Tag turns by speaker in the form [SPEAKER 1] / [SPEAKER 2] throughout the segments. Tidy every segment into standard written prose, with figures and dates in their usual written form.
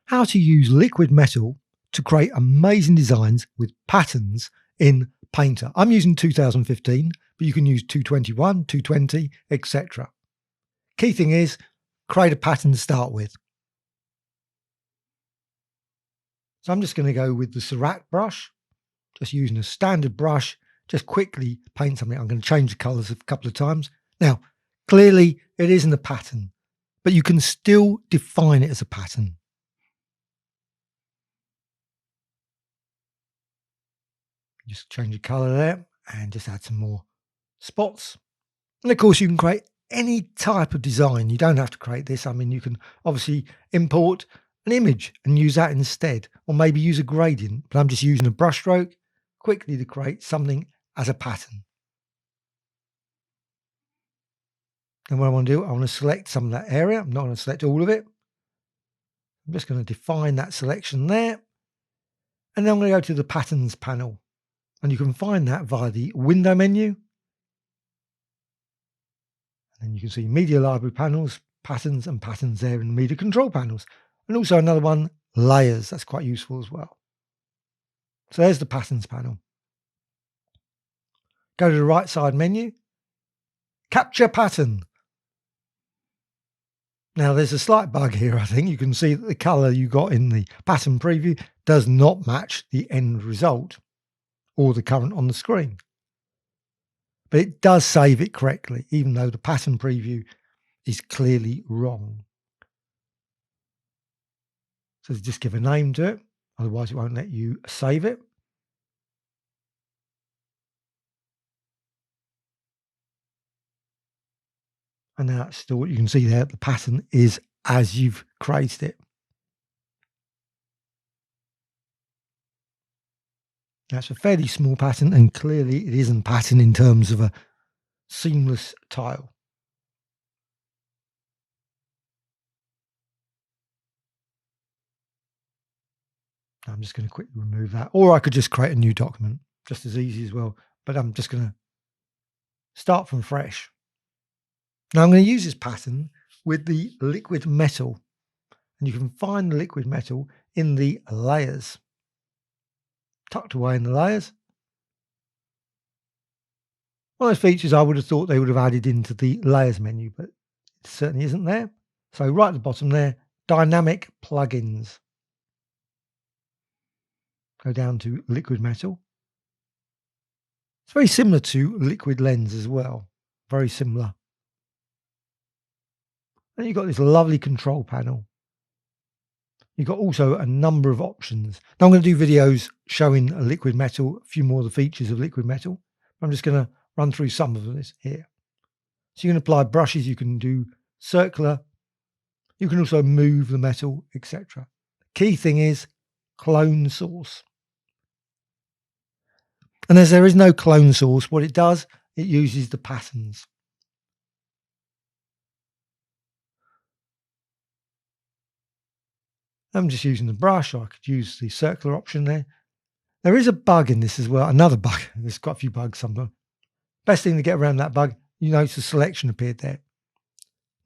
[SPEAKER 1] how to use liquid metal to create amazing designs with patterns in Painter. I'm using 2015, but you can use 221, 220, etc. Key thing is create a pattern to start with. So I'm just going to go with the Serac brush, just using a standard brush, just quickly paint something. I'm going to change the colours a couple of times. Now, clearly it isn't a pattern, but you can still define it as a pattern. Just change the colour there and just add some more spots. And of course you can create any type of design. You don't have to create this. I mean, you can obviously import an image and use that instead, or maybe use a gradient, but I'm just using a brush stroke quickly to create something as a pattern. And what I want to do, I want to select some of that area. I'm not going to select all of it. I'm just going to define that selection there. And then I'm going to go to the patterns panel. And you can find that via the window menu. And then you can see media library panels, patterns and patterns there in the media control panels. And also another one, layers. That's quite useful as well. So there's the patterns panel. Go to the right side menu, capture pattern. Now there's a slight bug here. I think you can see that the color you got in the pattern preview does not match the end result or the current on the screen. But it does save it correctly, even though the pattern preview is clearly wrong. So just give a name to it, otherwise it won't let you save it. And now it's still what you can see there, the pattern is as you've created it. That's a fairly small pattern, and clearly it isn't pattern in terms of a seamless tile. I'm just going to quickly remove that, or I could just create a new document, just as easy as well. But I'm just going to start from fresh. Now I'm going to use this pattern with the liquid metal, and you can find the liquid metal in the layers, tucked away in the layers. One of those features I would have thought they would have added into the layers menu, but it certainly isn't there. So right at the bottom there, dynamic plugins. Go down to liquid metal. It's very similar to liquid lens as well. Very similar. And you've got this lovely control panel. You've got also a number of options. Now I'm going to do videos showing liquid metal, a few more of the features of liquid metal. I'm just going to run through some of this here. So you can apply brushes, you can do circular, you can also move the metal, etc. Key thing is clone source. And as there is no clone source, what it does, it uses the patterns. I'm just using the brush, or I could use the circular option there. There is a bug in this as well, another bug. There's quite a few bugs sometimes. Best thing to get around that bug, you notice the selection appeared there,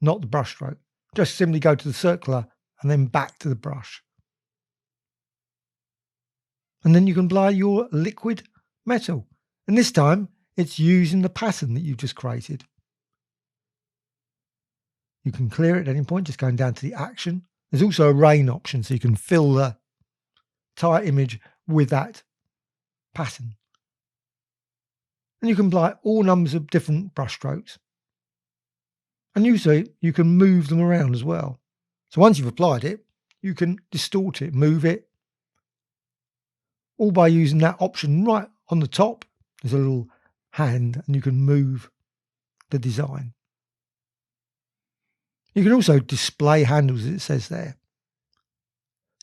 [SPEAKER 1] not the brush stroke. Just simply go to the circular and then back to the brush. And then you can apply your liquid metal. And this time it's using the pattern that you've just created. You can clear it at any point, just going down to the action. There's also a rain option, so you can fill the entire image with that pattern. And you can apply all numbers of different brush strokes. And also you can move them around as well. So once you've applied it, you can distort it, move it, all by using that option right on the top. There's a little hand and you can move the design. You can also display handles, as it says there.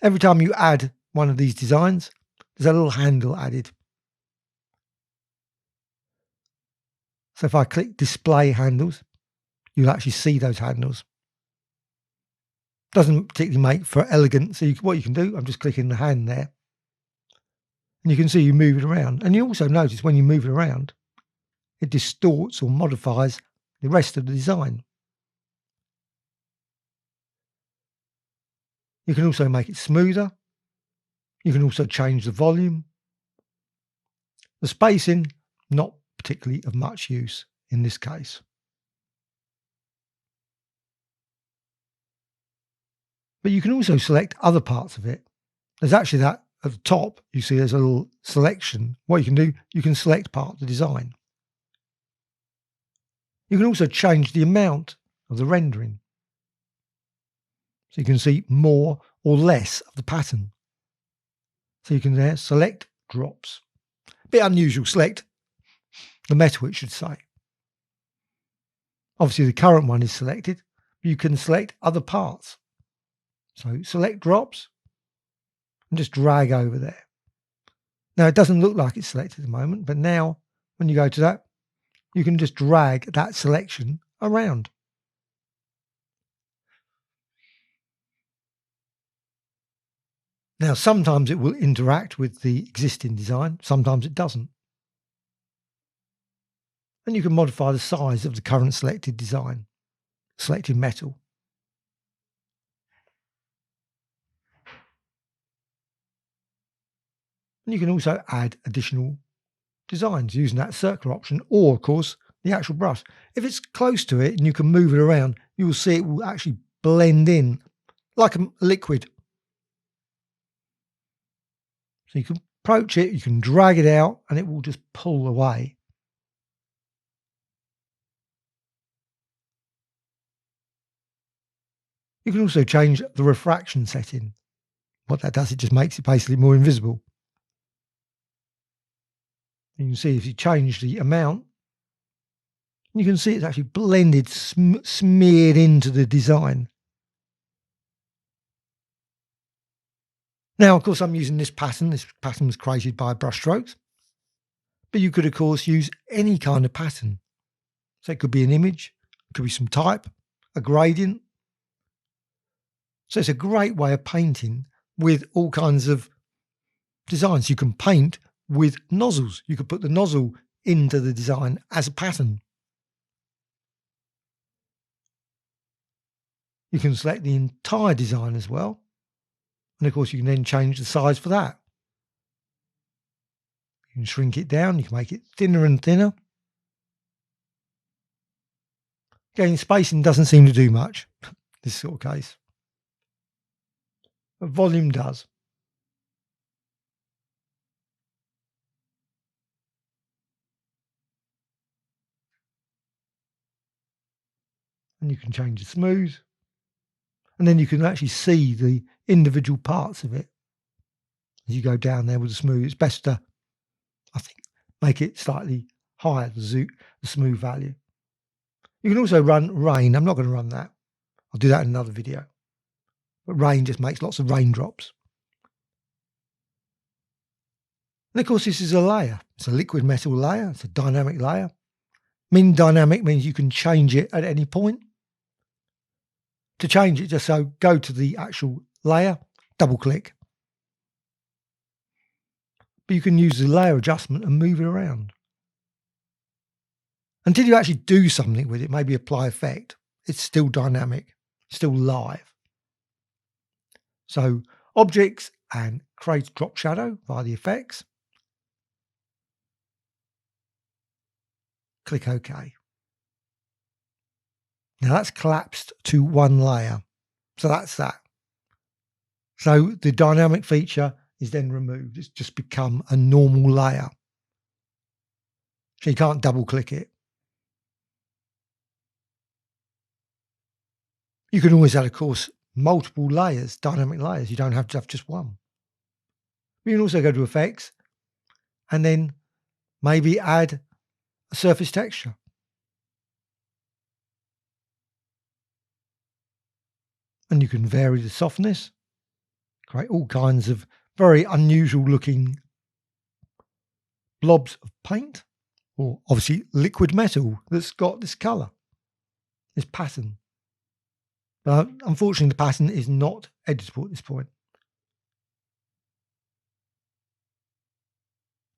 [SPEAKER 1] Every time you add one of these designs, there's a little handle added. So if I click display handles, you'll actually see those handles. Doesn't particularly make for elegant. So what you can do, I'm just clicking the hand there. And you can see you move it around. And you also notice when you move it around, it distorts or modifies the rest of the design. You can also make it smoother. You can also change the volume. The spacing, not particularly of much use in this case. But you can also select other parts of it. There's actually that at the top, you see there's a little selection. What you can do, you can select part of the design. You can also change the amount of the rendering. So you can see more or less of the pattern. So you can there select drops. Bit unusual, select the metal, it should say. Obviously the current one is selected. You can select other parts. So select drops and just drag over there. Now it doesn't look like it's selected at the moment, but now when you go to that, you can just drag that selection around. Now sometimes it will interact with the existing design, sometimes it doesn't. And you can modify the size of the current selected design, selected metal. And you can also add additional designs using that circular option, or of course the actual brush. If it's close to it and you can move it around, you will see it will actually blend in like a liquid. So you can approach it, you can drag it out and it will just pull away. You can also change the refraction setting. What that does, it just makes it basically more invisible. You can see if you change the amount, you can see it's actually blended, smeared into the design. Now, of course, I'm using this pattern. This pattern was created by Brushstrokes. But you could, of course, use any kind of pattern. So it could be an image, it could be some type, a gradient. So it's a great way of painting with all kinds of designs. You can paint with nozzles. You could put the nozzle into the design as a pattern. You can select the entire design as well. And of course, you can then change the size for that. You can shrink it down. You can make it thinner and thinner. Again, spacing doesn't seem to do much, this sort of case. But volume does. And you can change the smooth. And then you can actually see the individual parts of it. As you go down there with the smooth, it's best to, I think, make it slightly higher, the smooth value. You can also run rain. I'm not going to run that. I'll do that in another video. But rain just makes lots of raindrops. And of course, this is a layer. It's a liquid metal layer. It's a dynamic layer. Dynamic means you can change it at any point. To change it, just so go to the actual layer, double click. But you can use the layer adjustment and move it around. Until you actually do something with it, maybe apply effect, it's still dynamic, still live. So objects and create drop shadow via the effects. Click OK. Now that's collapsed to one layer. So that's that. So the dynamic feature is then removed. It's just become a normal layer. So you can't double click it. You can always add, of course, multiple layers, dynamic layers. You don't have to have just one. You can also go to effects and then maybe add a surface texture. And you can vary the softness, create all kinds of very unusual looking blobs of paint, or obviously liquid metal that's got this colour, this pattern. But unfortunately, the pattern is not editable at this point.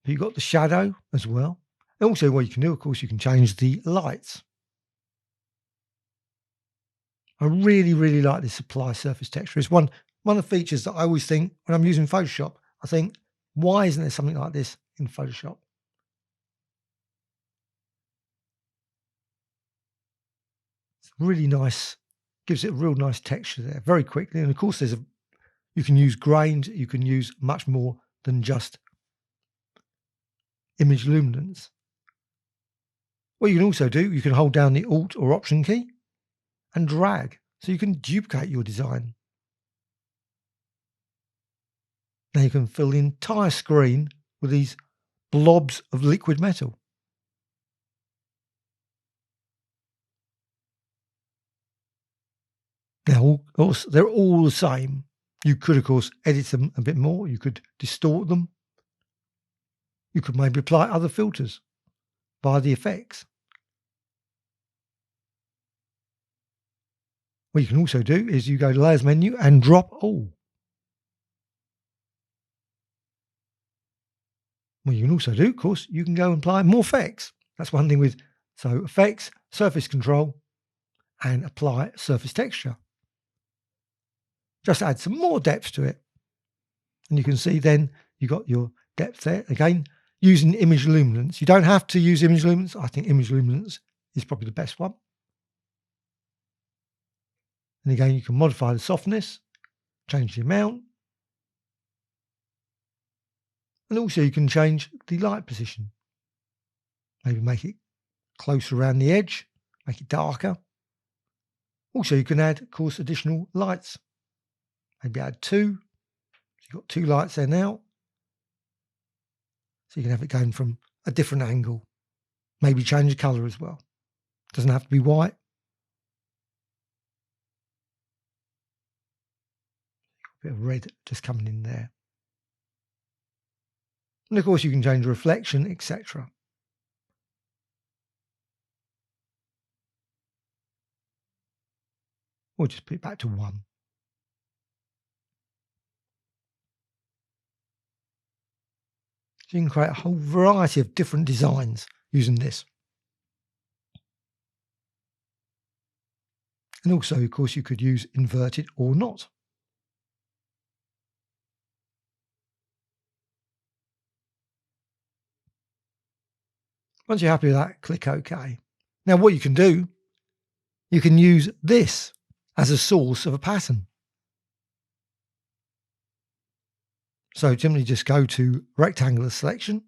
[SPEAKER 1] You've got the shadow as well. And also what you can do, of course, you can change the lights. I really, really like this apply surface texture. It's one One of the features that I always think when I'm using Photoshop, I think, why isn't there something like this in Photoshop? It's really nice, gives it a real nice texture there very quickly. And of course, you can use grains, you can use much more than just image luminance. What you can also do, you can hold down the Alt or Option key and drag, so you can duplicate your design. Now you can fill the entire screen with these blobs of liquid metal. Now, they're all the same. You could, of course, edit them a bit more. You could distort them. You could maybe apply other filters via the effects. What you can also do is you go to Layers menu and drop all. What you can also do, of course, you can go and apply more effects. That's one thing with, so effects, surface control, and apply surface texture. Just add some more depth to it. And you can see then you got your depth there. Again, using image luminance. You don't have to use image luminance. I think image luminance is probably the best one. And again, you can modify the softness, change the amount. And also you can change the light position. Maybe make it closer around the edge, make it darker. Also, you can add, of course, additional lights. Maybe add 2. So you've got 2 lights there now. So you can have it going from a different angle. Maybe change the colour as well. Doesn't have to be white. A bit of red just coming in there. And of course you can change reflection, etc. Or just put it back to 1. So you can create a whole variety of different designs using this. And also, of course, you could use inverted or not. Once you're happy with that, click OK. Now what you can do, you can use this as a source of a pattern. So simply just go to rectangular selection.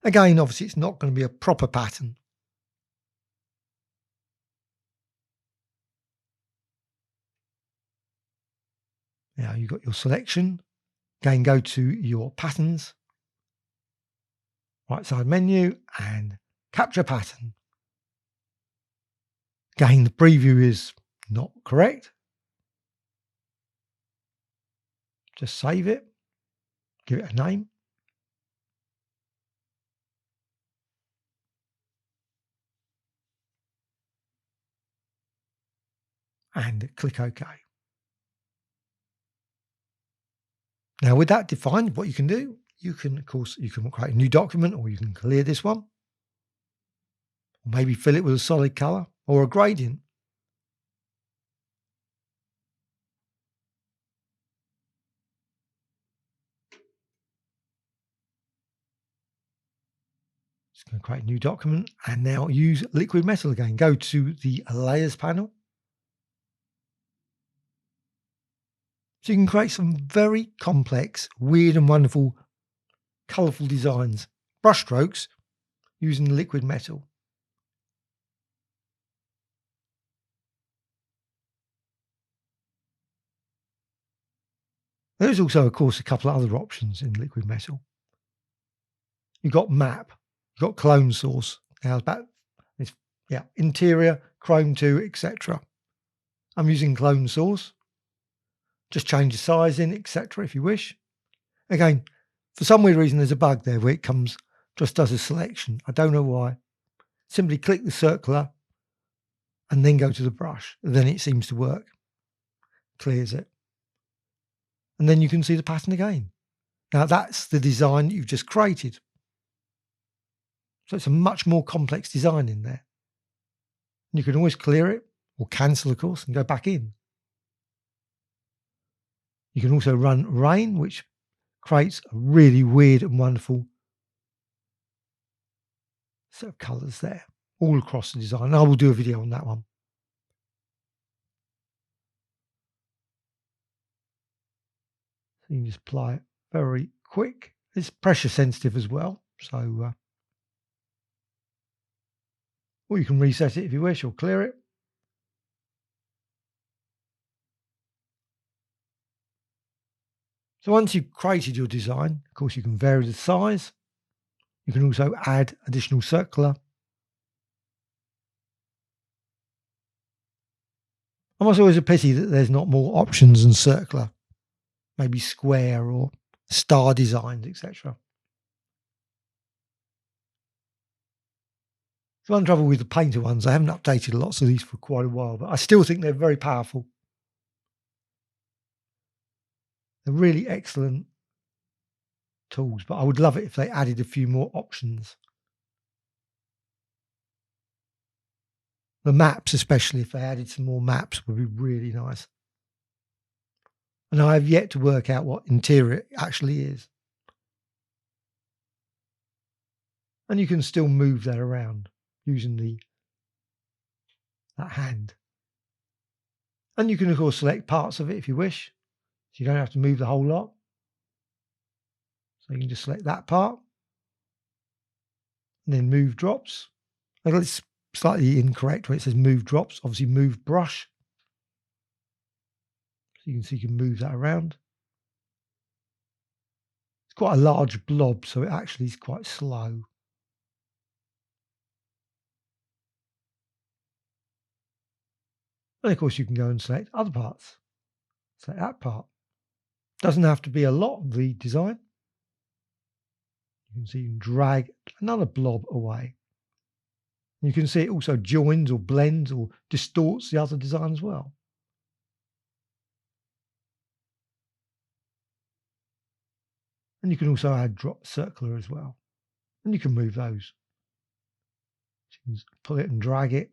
[SPEAKER 1] Again, obviously it's not going to be a proper pattern. Now you've got your selection. Again, go to your patterns, right side menu, and capture pattern. Again, the preview is not correct. Just save it, give it a name. And click OK. Now with that defined, what you can do, you can, of course, you can create a new document, or you can clear this one. Or maybe fill it with a solid color or a gradient. Just going to create a new document and now use liquid metal again. Go to the layers panel. So you can create some very complex, weird and wonderful, colourful designs, brushstrokes using liquid metal. There's also, of course, a couple of other options in liquid metal. You've got map, you've got clone source. Now it's interior, chrome 2, etc. I'm using clone source. Just change the sizing, etc. if you wish. Again, for some weird reason, there's a bug there where it just does a selection. I don't know why. Simply click the circular and then go to the brush. Then it seems to work. Clears it. And then you can see the pattern again. Now that's the design you've just created. So it's a much more complex design in there. And you can always clear it or cancel, of course, and go back in. You can also run rain, which creates a really weird and wonderful set of colours there all across the design. And I will do a video on that one. So you can just apply it very quick. It's pressure sensitive as well, so or you can reset it if you wish or clear it. So once you've created your design, of course, you can vary the size. You can also add additional circular. Almost always a pity that there's not more options than circular, maybe square or star designs, etc. So one trouble with the Painter ones, I haven't updated lots of these for quite a while, but I still think they're very powerful. They're really excellent tools, but I would love it if they added a few more options. The maps, especially if they added some more maps, would be really nice. And I have yet to work out what interior actually is. And you can still move that around using that hand. And you can, of course, select parts of it if you wish. So you don't have to move the whole lot. So you can just select that part. And then move drops. It's slightly incorrect where it says move drops. Obviously, move brush. So you can see you can move that around. It's quite a large blob, so it actually is quite slow. And of course, you can go and select other parts. Select that part. Doesn't have to be a lot of the design. You can see you can drag another blob away. You can see it also joins or blends or distorts the other design as well. And you can also add drop circular as well. And you can move those. So you can pull it and drag it.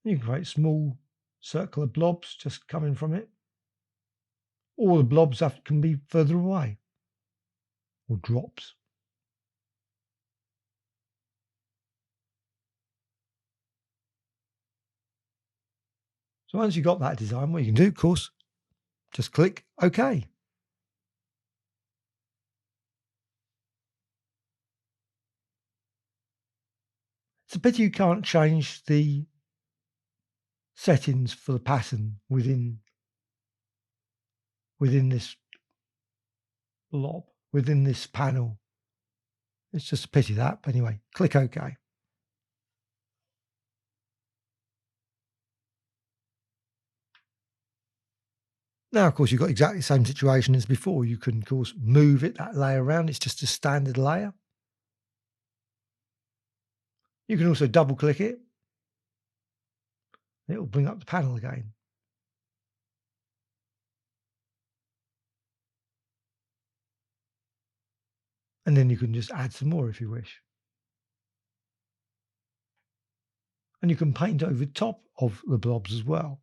[SPEAKER 1] You can create small circular blobs just coming from it. Or the blobs can be further away. Or drops. So once you've got that design, what you can do, of course, just click OK. It's a pity you can't change the settings for the pattern within this blob, within this panel. It's just a pity that, but anyway, click OK. Now, of course, you've got exactly the same situation as before. You can, of course, move that layer around. It's just a standard layer. You can also double click it. It will bring up the panel again. And then you can just add some more if you wish. And you can paint over top of the blobs as well.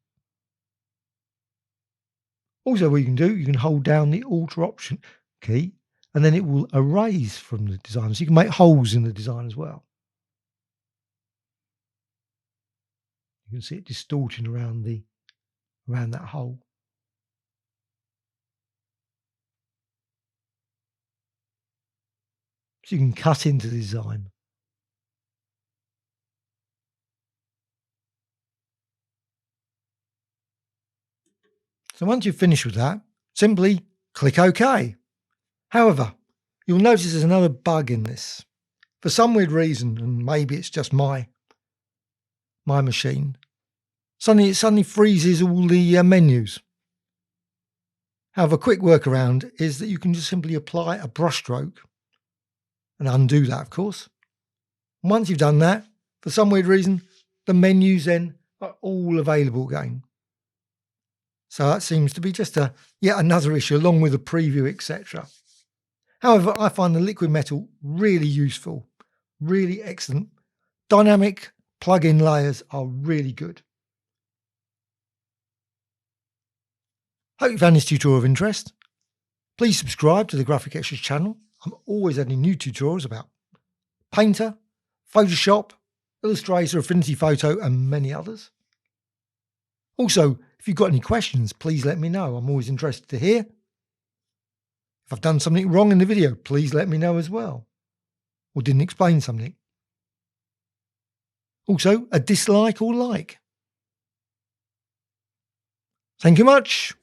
[SPEAKER 1] Also, what you can do, you can hold down the Alt Option key, and then it will erase from the design. So you can make holes in the design as well. You can see it distorting around that hole. So you can cut into the design. So once you've finished with that, simply click OK. However, you'll notice there's another bug in this. For some weird reason, and maybe it's just my machine, it suddenly freezes all the menus. However, a quick workaround is that you can just simply apply a brush stroke and undo that, of course. And once you've done that, for some weird reason, the menus then are all available again. So that seems to be just yet another issue, along with the preview, etc. However, I find the liquid metal really useful, really excellent. Dynamic plug-in layers are really good. Hope you found this tutorial of interest. Please subscribe to the Graphicxtras channel. I'm always adding new tutorials about Painter, Photoshop, Illustrator, Affinity Photo, and many others. Also, if you've got any questions, please let me know. I'm always interested to hear. If I've done something wrong in the video, please let me know as well, or didn't explain something. Also, a dislike or like. Thank you much.